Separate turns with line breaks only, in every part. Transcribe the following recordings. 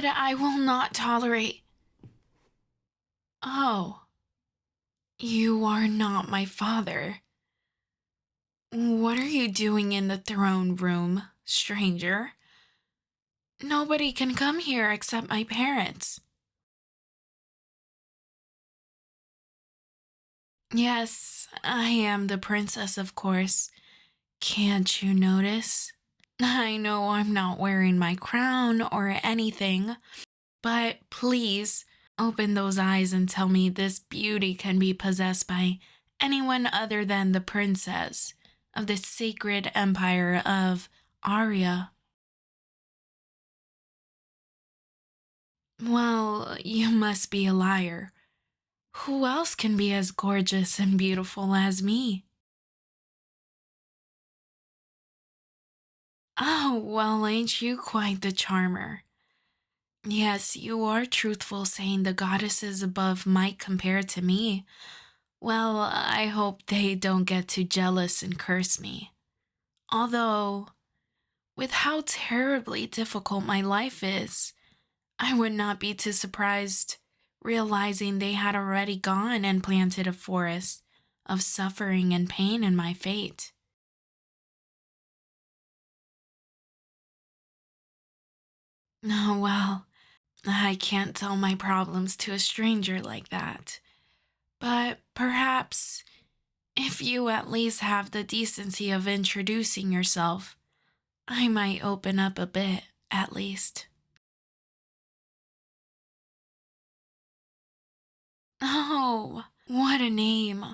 Dad, I will not tolerate. Oh, you are not my father. What are you doing in the throne room, stranger? Nobody can come here except my parents. Yes, I am the princess, of course. Can't you notice? I know I'm not wearing my crown or anything, but please open those eyes and tell me this beauty can be possessed by anyone other than the princess of the sacred empire of Arya. Well, you must be a liar. Who else can be as gorgeous and beautiful as me? Oh, well, ain't you quite the charmer? Yes, you are truthful saying the goddesses above might compare to me. Well, I hope they don't get too jealous and curse me. Although, with how terribly difficult my life is, I would not be too surprised realizing they had already gone and planted a forest of suffering and pain in my fate. Oh, well, I can't tell my problems to a stranger like that. But perhaps if you at least have the decency of introducing yourself, I might open up a bit, at least. Oh, what a name.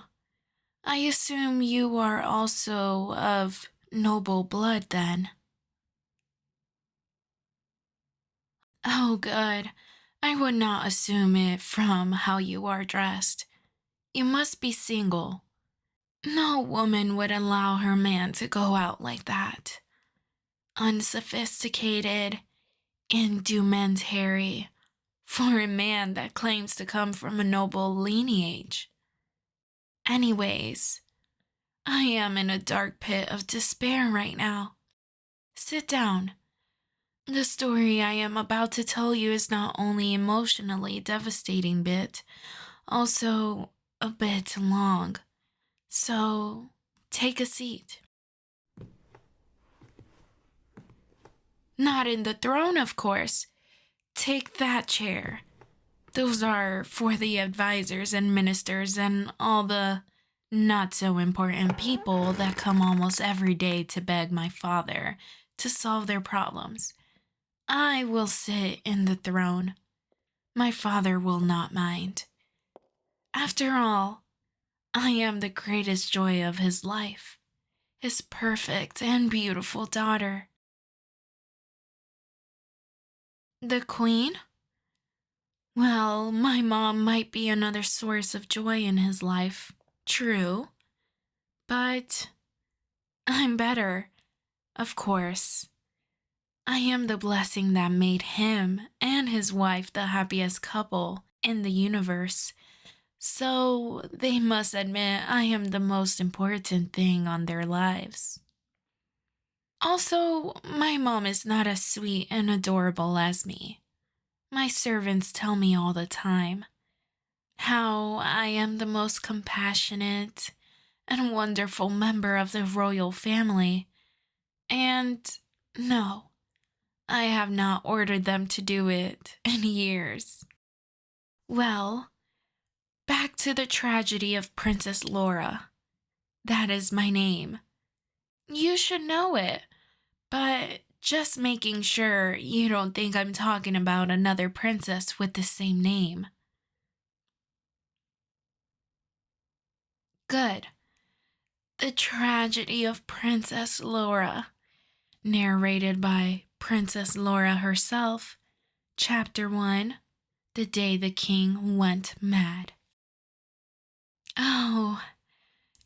I assume you are also of noble blood then. Oh, good. I would not assume it from how you are dressed. You must be single. No woman would allow her man to go out like that. Unsophisticated, indumentary, for a man that claims to come from a noble lineage. Anyways, I am in a dark pit of despair right now. Sit down. The story I am about to tell you is not only emotionally devastating bit, also a bit long. So, take a seat. Not in the throne, of course. Take that chair. Those are for the advisors and ministers and all the not so important people that come almost every day to beg my father to solve their problems. I will sit in the throne. My father will not mind. After all, I am the greatest joy of his life, his perfect and beautiful daughter. The queen? Well, my mom might be another source of joy in his life. True. But I'm better, of course. I am the blessing that made him and his wife the happiest couple in the universe. So they must admit I am the most important thing on their lives. Also, my mom is not as sweet and adorable as me. My servants tell me all the time how I am the most compassionate and wonderful member of the royal family. And no, I have not ordered them to do it in years. Well, back to the tragedy of Princess Laura. That is my name. You should know it, but just making sure you don't think I'm talking about another princess with the same name. Good. The Tragedy of Princess Laura, narrated by Princess Laura herself, Chapter 1, The Day the King Went Mad. Oh,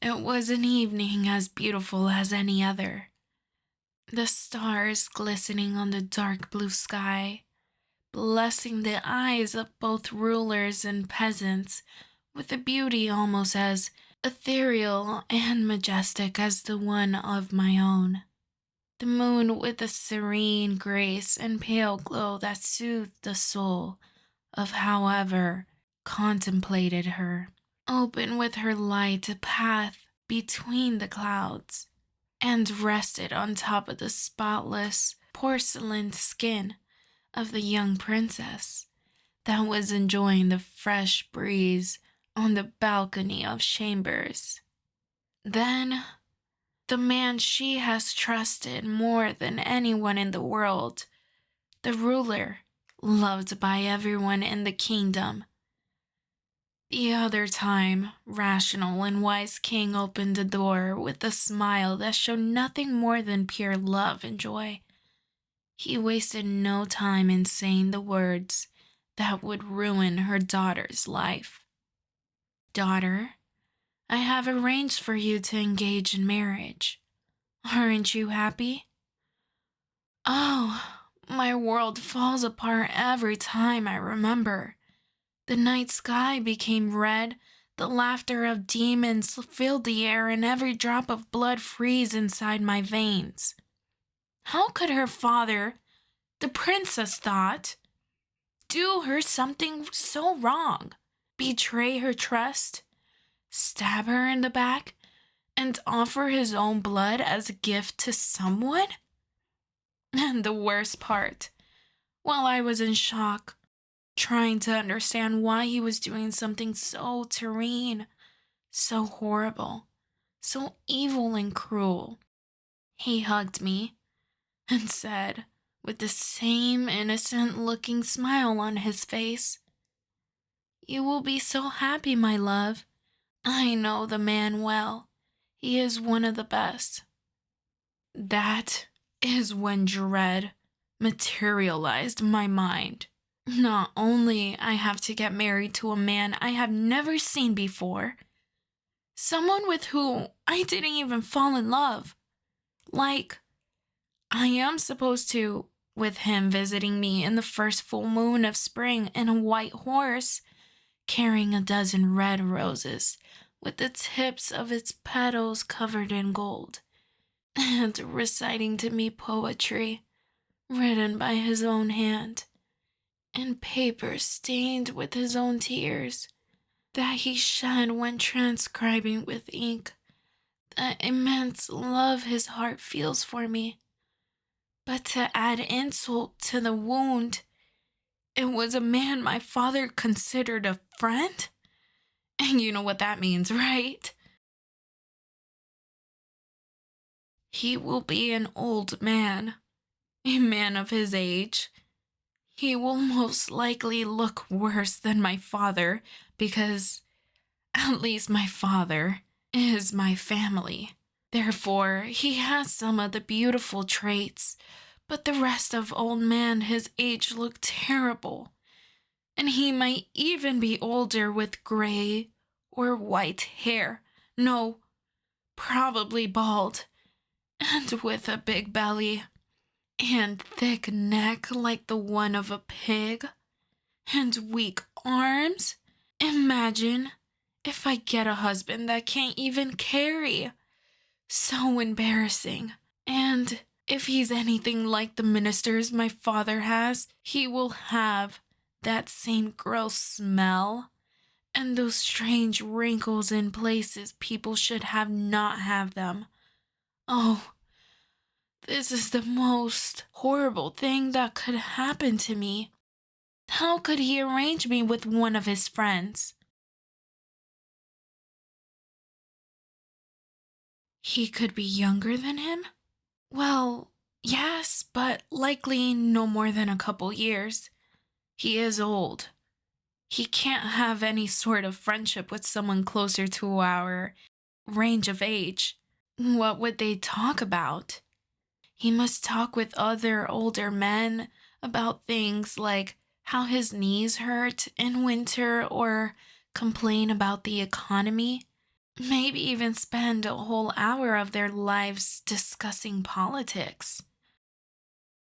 it was an evening as beautiful as any other. The stars glistening on the dark blue sky, blessing the eyes of both rulers and peasants with a beauty almost as ethereal and majestic as the one of my own. The moon with a serene grace and pale glow that soothed the soul of however contemplated her, opened with her light a path between the clouds, and rested on top of the spotless porcelain skin of the young princess that was enjoying the fresh breeze on the balcony of chambers. Then, the man she has trusted more than anyone in the world, the ruler, loved by everyone in the kingdom. The other time, rational and wise king opened the door with a smile that showed nothing more than pure love and joy. He wasted no time in saying the words that would ruin her daughter's life. Daughter, I have arranged for you to engage in marriage. Aren't you happy? Oh, my world falls apart every time I remember. The night sky became red, the laughter of demons filled the air, and every drop of blood freezed inside my veins. How could her father, the princess thought, do her something so wrong? Betray her trust? Stab her in the back? And offer his own blood as a gift to someone? And the worst part, while I was in shock, trying to understand why he was doing something so terrene, so horrible, so evil and cruel, he hugged me and said, with the same innocent-looking smile on his face, "You will be so happy, my love. I know the man well. He is one of the best." That is when dread materialized my mind. Not only I have to get married to a man I have never seen before, someone with whom I didn't even fall in love. Like, I am supposed to, with him visiting me in the first full moon of spring in a white horse, carrying a dozen red roses with the tips of its petals covered in gold, and reciting to me poetry written by his own hand, and paper stained with his own tears that he shed when transcribing with ink the immense love his heart feels for me. But to add insult to the wound, it was a man my father considered a friend? And you know what that means, right? He will be an old man, a man of his age. He will most likely look worse than my father because, at least my father, is my family. Therefore, he has some of the beautiful traits, but the rest of old man his age look terrible. And he might even be older with gray or white hair. No, probably bald, and with a big belly, and thick neck like the one of a pig, and weak arms. Imagine if I get a husband that can't even carry. So embarrassing. And if he's anything like the ministers my father has, he will have that same gross smell and those strange wrinkles in places people should have not have them. Oh, this is the most horrible thing that could happen to me. How could he arrange me with one of his friends? He could be younger than him? Well, yes, but likely no more than a couple years. He is old. He can't have any sort of friendship with someone closer to our range of age. What would they talk about? He must talk with other older men about things like how his knees hurt in winter or complain about the economy. Maybe even spend a whole hour of their lives discussing politics.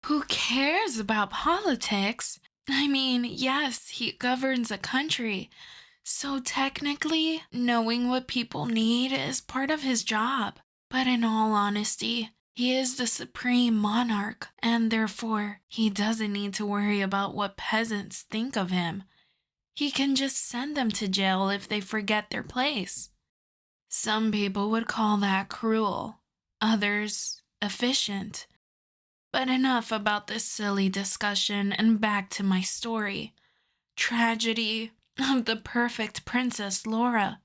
Who cares about politics? I mean, yes, he governs a country, so technically, knowing what people need is part of his job. But in all honesty, He is the supreme monarch, and therefore he doesn't need to worry about what peasants think of him. He can just send them to jail if they forget their place. Some people would call that cruel, others efficient. But enough about this silly discussion and back to my story. Tragedy of the Perfect Princess Laura.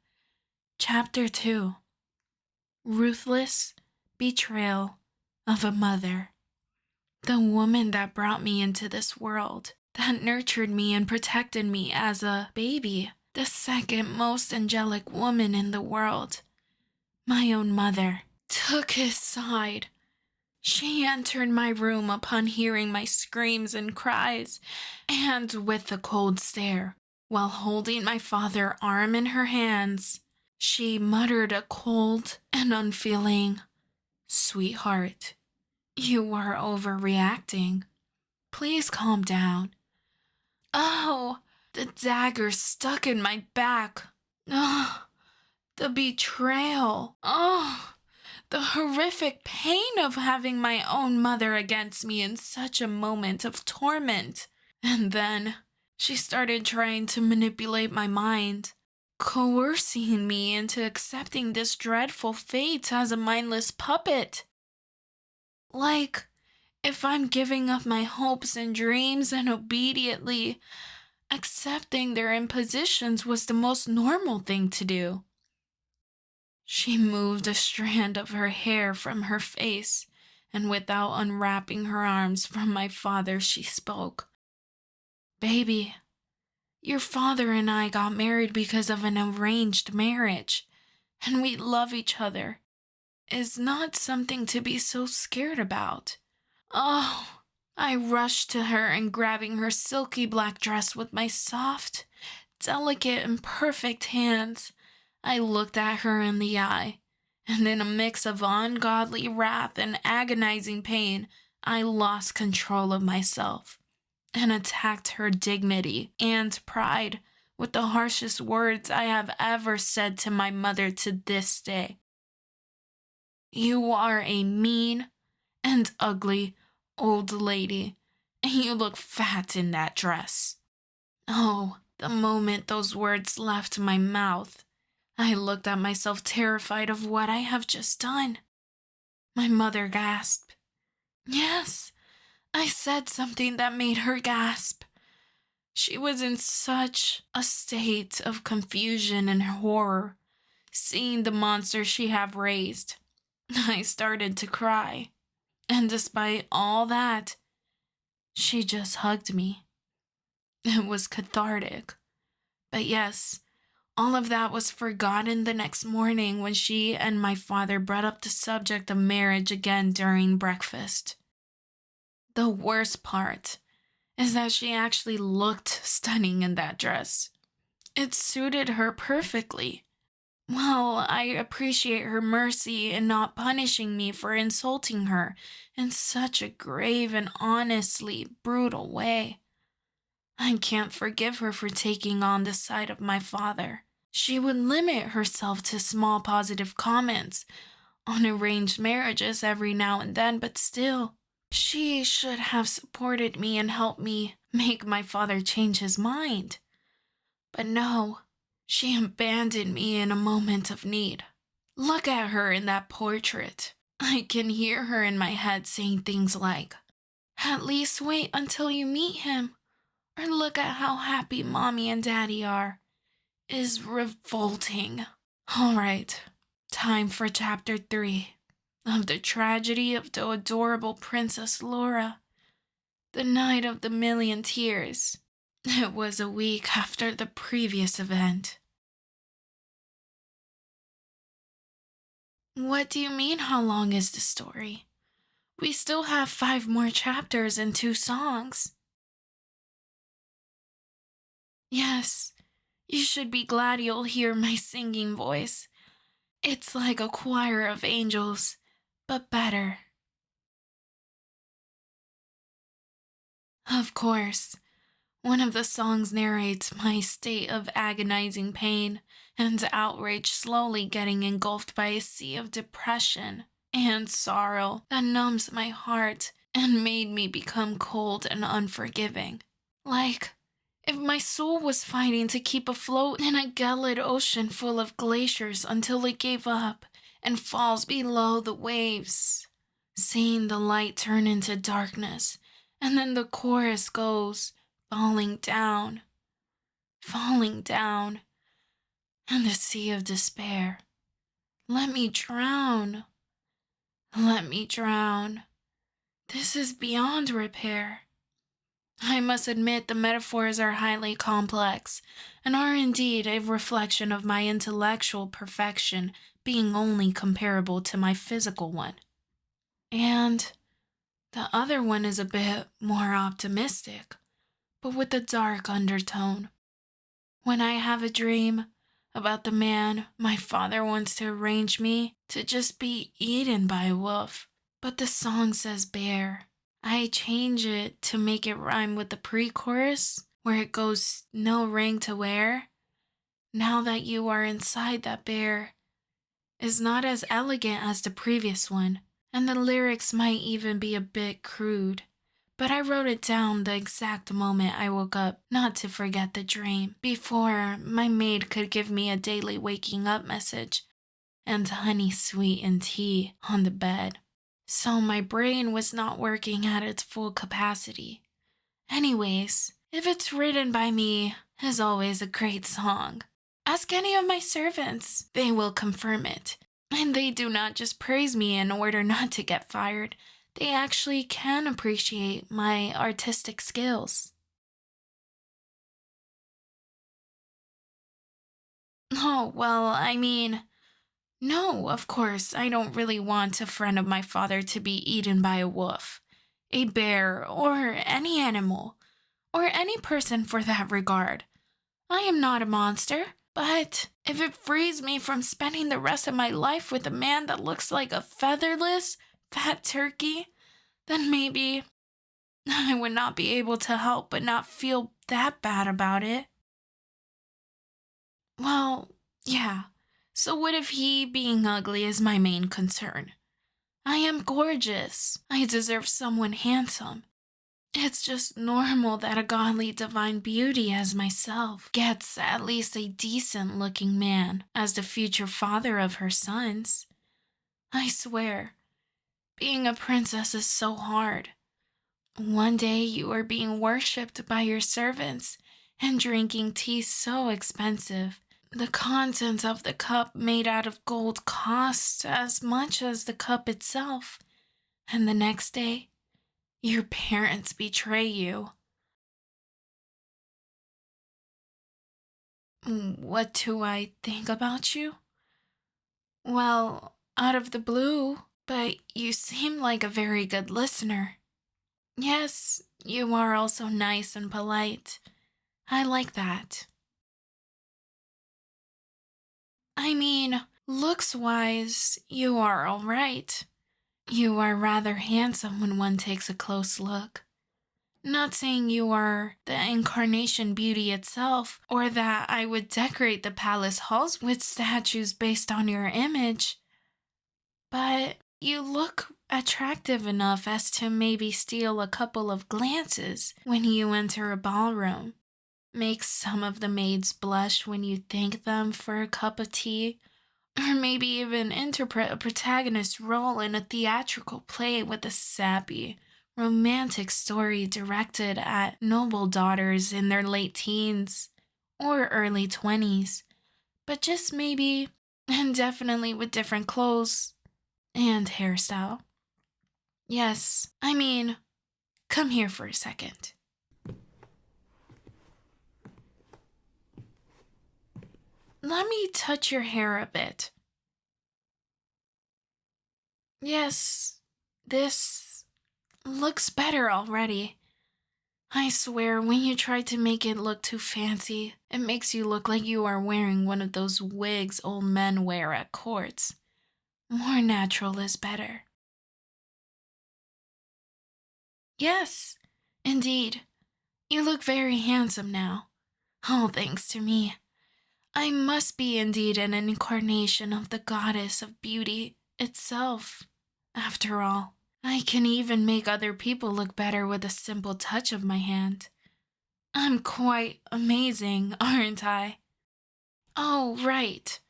Chapter 2. Ruthless Betrayal of a Mother. The woman that brought me into this world, that nurtured me and protected me as a baby, the second most angelic woman in the world, my own mother, took his side. She entered my room upon hearing my screams and cries, and with a cold stare, while holding my father's arm in her hands, she muttered a cold and unfeeling, "Sweetheart, you are overreacting. Please calm down." Oh, the dagger stuck in my back. Oh, the betrayal. Oh, the horrific pain of having my own mother against me in such a moment of torment. And then she started trying to manipulate my mind, coercing me into accepting this dreadful fate as a mindless puppet. Like, if I'm giving up my hopes and dreams and obediently accepting their impositions was the most normal thing to do. She moved a strand of her hair from her face, and without unwrapping her arms from my father, she spoke. "Baby, your father and I got married because of an arranged marriage, and we love each other. It's not something to be so scared about." Oh, I rushed to her and grabbing her silky black dress with my soft, delicate, and perfect hands, I looked at her in the eye, and in a mix of ungodly wrath and agonizing pain, I lost control of myself and attacked her dignity and pride with the harshest words I have ever said to my mother to this day. "You are a mean and ugly old lady, and you look fat in that dress." Oh, the moment those words left my mouth, I looked at myself terrified of what I have just done. My mother gasped. Yes, I said something that made her gasp. She was in such a state of confusion and horror, seeing the monster she had raised. I started to cry, and despite all that, she just hugged me. It was cathartic. But yes, all of that was forgotten the next morning when she and my father brought up the subject of marriage again during breakfast. The worst part is that she actually looked stunning in that dress. It suited her perfectly. Well, I appreciate her mercy in not punishing me for insulting her in such a grave and honestly brutal way. I can't forgive her for taking on the side of my father. She would limit herself to small positive comments on arranged marriages every now and then, but still, she should have supported me and helped me make my father change his mind. But no, she abandoned me in a moment of need. Look at her in that portrait. I can hear her in my head saying things like, "At least wait until you meet him," or "Look at how happy mommy and daddy are." Is revolting. All right, time for chapter 3 of the tragedy of the adorable Princess Laura. The night of the million tears. It was a week after the previous event. What do you mean, how long is the story? We still have 5 more chapters and 2 songs. Yes, you should be glad you'll hear my singing voice. It's like a choir of angels, but better. Of course, one of the songs narrates my state of agonizing pain and outrage slowly getting engulfed by a sea of depression and sorrow that numbs my heart and made me become cold and unforgiving. Like if my soul was fighting to keep afloat in a gelid ocean full of glaciers until it gave up and falls below the waves. Seeing the light turn into darkness, and then the chorus goes, falling down, and the sea of despair. Let me drown. Let me drown. This is beyond repair. I must admit the metaphors are highly complex and are indeed a reflection of my intellectual perfection being only comparable to my physical one. And the other one is a bit more optimistic, but with a dark undertone. When I have a dream about the man my father wants to arrange me to just be eaten by a wolf, but the song says bear, I change it to make it rhyme with the pre-chorus where it goes no ring to wear. Now that you are inside that bear is not as elegant as the previous one, and the lyrics might even be a bit crude. But I wrote it down the exact moment I woke up, not to forget the dream, before my maid could give me a daily waking up message and honey sweetened tea on the bed. So my brain was not working at its full capacity. Anyways, if it's written by me, it's always a great song. Ask any of my servants, they will confirm it. And they do not just praise me in order not to get fired. They actually can appreciate my artistic skills. Oh, well, I mean, no, of course, I don't really want a friend of my father to be eaten by a wolf, a bear, or any animal, or any person for that regard. I am not a monster, but if it frees me from spending the rest of my life with a man that looks like a featherless, fat turkey, then maybe I would not be able to help but not feel that bad about it. Well, yeah. So what if he being ugly is my main concern? I am gorgeous. I deserve someone handsome. It's just normal that a godly divine beauty as myself gets at least a decent looking man as the future father of her sons. I swear, being a princess is so hard. One day you are being worshipped by your servants and drinking tea so expensive. The contents of the cup made out of gold cost as much as the cup itself. And the next day, your parents betray you. What do I think about you? Well, out of the blue, but you seem like a very good listener. Yes, you are also nice and polite. I like that. I mean, looks-wise, you are all right. You are rather handsome when one takes a close look. Not saying you are the incarnation beauty itself, or that I would decorate the palace halls with statues based on your image, but you look attractive enough as to maybe steal a couple of glances when you enter a ballroom. Make some of the maids blush when you thank them for a cup of tea, or maybe even interpret a protagonist role in a theatrical play with a sappy, romantic story directed at noble daughters in their late teens or early 20s, but just maybe and definitely with different clothes and hairstyle. Yes, I mean, come here for a second. Let me touch your hair a bit. Yes, this looks better already. I swear, when you try to make it look too fancy, it makes you look like you are wearing one of those wigs old men wear at courts. More natural is better. Yes, indeed. You look very handsome now. All thanks to me. I must be indeed an incarnation of the goddess of beauty itself. After all, I can even make other people look better with a simple touch of my hand. I'm quite amazing, aren't I? Oh, right.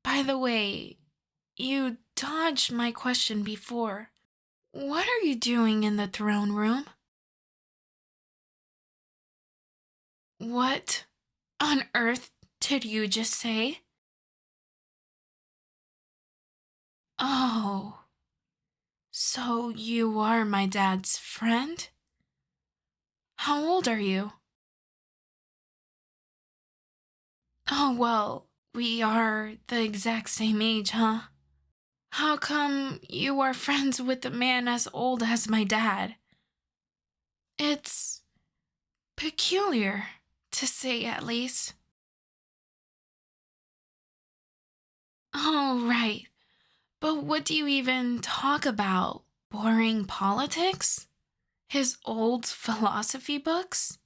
By the way, you dodged my question before. What are you doing in the throne room? What on earth did you just say? Oh, so you are my dad's friend? How old are you? Oh, well, we are the exact same age, huh? How come you are friends with a man as old as my dad? It's peculiar, to say at least. Oh, right. But what do you even talk about? Boring politics? His old philosophy books?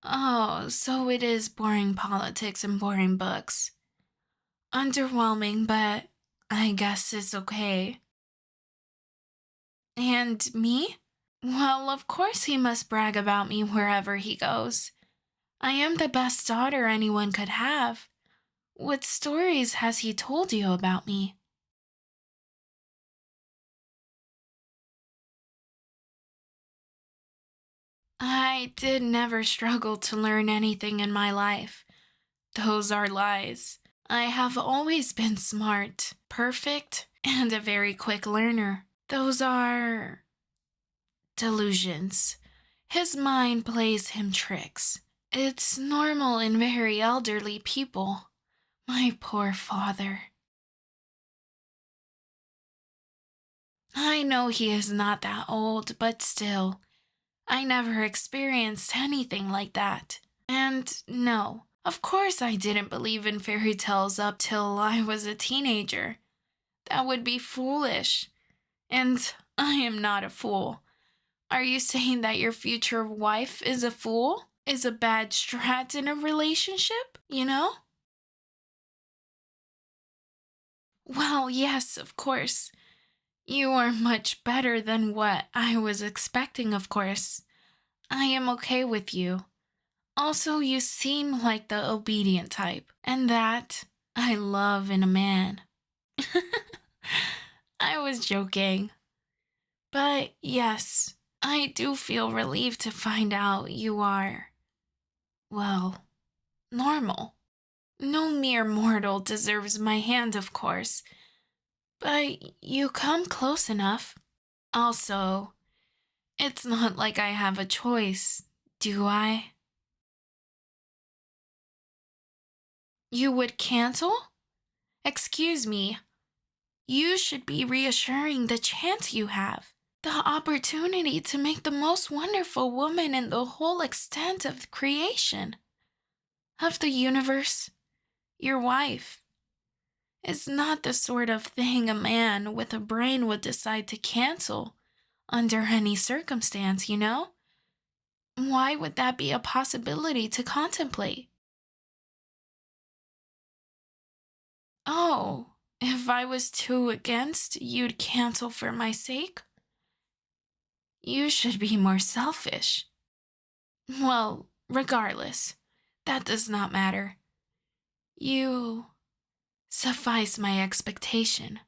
Oh, so it is boring politics and boring books. Underwhelming, but I guess it's okay. And me? Well, of course he must brag about me wherever he goes. I am the best daughter anyone could have. What stories has he told you about me? I did never struggle to learn anything in my life. Those are lies. I have always been smart, perfect, and a very quick learner. Those are delusions. His mind plays him tricks. It's normal in very elderly people. My poor father. I know he is not that old, but still, I never experienced anything like that. And no, of course I didn't believe in fairy tales up till I was a teenager. That would be foolish. And I am not a fool. Are you saying that your future wife is a fool? Is a bad strat in a relationship? You know? Well, yes, of course. You are much better than what I was expecting, of course. I am okay with you. Also, you seem like the obedient type, and that I love in a man. I was joking. But yes, I do feel relieved to find out you are, well, normal. No mere mortal deserves my hand, of course, but you come close enough. Also, it's not like I have a choice, do I? You would cancel? Excuse me, you should be reassuring the chance you have. The opportunity to make the most wonderful woman in the whole extent of creation, of the universe, your wife, is not the sort of thing a man with a brain would decide to cancel under any circumstance, you know? Why would that be a possibility to contemplate? Oh, if I was too against, you'd cancel for my sake? You should be more selfish. Well, regardless, that does not matter. You suffice my expectation,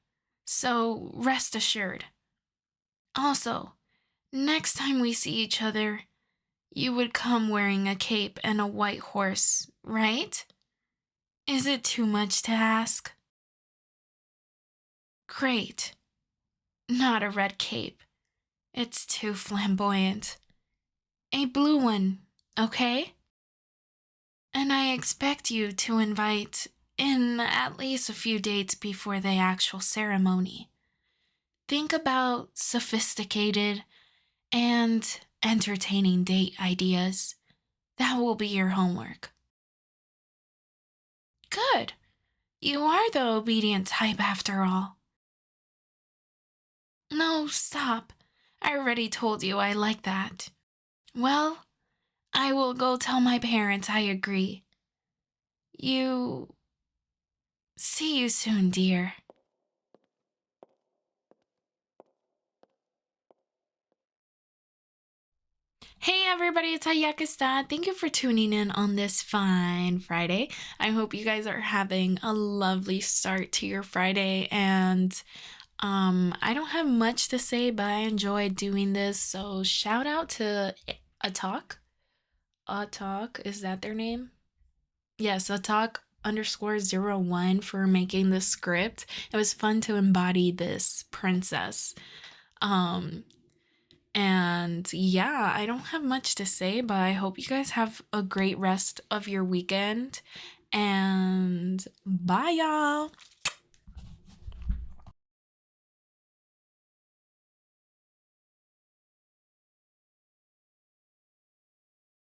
so rest assured. Also, next time we see each other, you would come wearing a cape and a white horse, right? Is it too much to ask? Great. Not a red cape. It's too flamboyant. A blue one, okay? And I expect you to invite in at least a few dates before the actual ceremony. Think about sophisticated and entertaining date ideas. That will be your homework. Good. You are the obedient type after all. No, stop. I already told you I like that. Well, I will go tell my parents I agree. You. See you soon, dear. Hey everybody, it's Ayakista. Thank you for tuning in on this fine Friday. I hope you guys are having a lovely start to your Friday, and I don't have much to say, but I enjoy doing this. So shout out to a talk. A talk, is that their name? Yes, a talk underscore 01 for making the script. It was fun to embody this princess. Um And yeah, I don't have much to say, but I hope you guys have a great rest of your weekend. And bye, y'all.